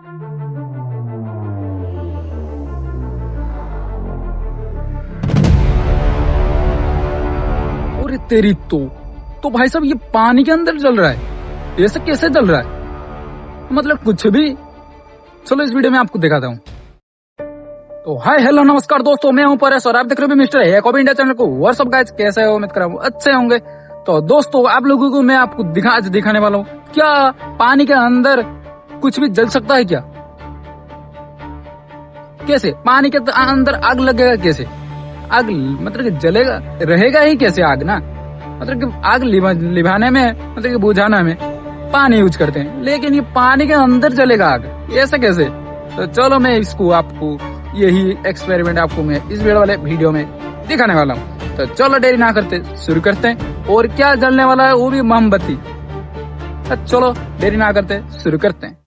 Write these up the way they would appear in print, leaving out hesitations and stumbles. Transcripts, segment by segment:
और तेरी तो भाई साहब ये पानी के अंदर जल रहा है, ऐसे कैसे जल रहा है? मतलब कुछ भी। चलो इस वीडियो में आपको दिखाता हूँ। तो हाय हेलो नमस्कार दोस्तों, मैं हूं परेश और आप देख रहे हो mister hack of India channel को। व्हाट्सअप गाइस, कैसे हो? उम्मीद कर रहा हूं अच्छे होंगे। तो दोस्तों आप लोगों को मैं आपको दिखाने वाला हूँ, क्या पानी के अंदर कुछ भी जल सकता है क्या? कैसे पानी के अंदर आग लगेगा? कैसे आग मतलब कि जलेगा, रहेगा ही कैसे आग ना? मतलब कि आग लिभाने में, मतलब कि बुझाना में पानी यूज करते हैं, लेकिन ये पानी के अंदर जलेगा आग, ऐसा कैसे? तो चलो मैं इसको आपको यही एक्सपेरिमेंट आपको मैं इस वीडियो में दिखाने वाला हूँ। तो चलो देरी ना करते शुरू करते हैं। और क्या जलने वाला है? वो भी मोमबत्ती। तो चलो देरी ना करते शुरू करते हैं।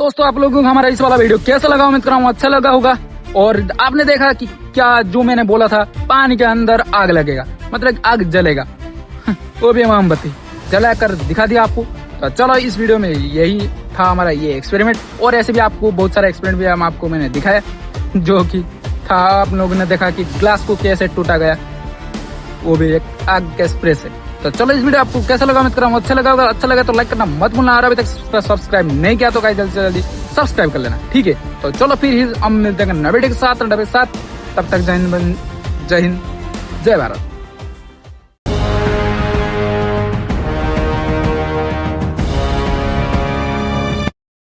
दोस्तों आप लोगों को हमारा इस वाला वीडियो कैसा लगा, उम्मीद कर रहा हूँ अच्छा लगा होगा। और आपने देखा कि क्या जो मैंने बोला था, पानी के अंदर आग लगेगा, मतलब आग जलेगा वो भी मोमबत्ती जला कर दिखा दिया आपको। तो चलो इस वीडियो में यही था हमारा ये एक्सपेरिमेंट, और ऐसे भी आपको बहुत सारा एक्सपेरिमेंट भी हम आपको मैंने दिखाया, जो कि था आप लोगों ने देखा कि ग्लास को कैसे टूटा गया, वो भी एक आग के स्प्रे से। तो चलो इस वीडियो आपको कैसा लगा, उम्मीद कर रहा हूँ अच्छा लगा होगा। अच्छा लगा तो लाइक करना मत भूलना, और अभी तक सब्सक्राइब नहीं किया तो गाइस जल्दी से जल्दी सब्सक्राइब कर लेना, ठीक है। तो चलो फिर हम मिलते हैं नए वीडियो के साथ, तब तक जय हिंद, जय भारत।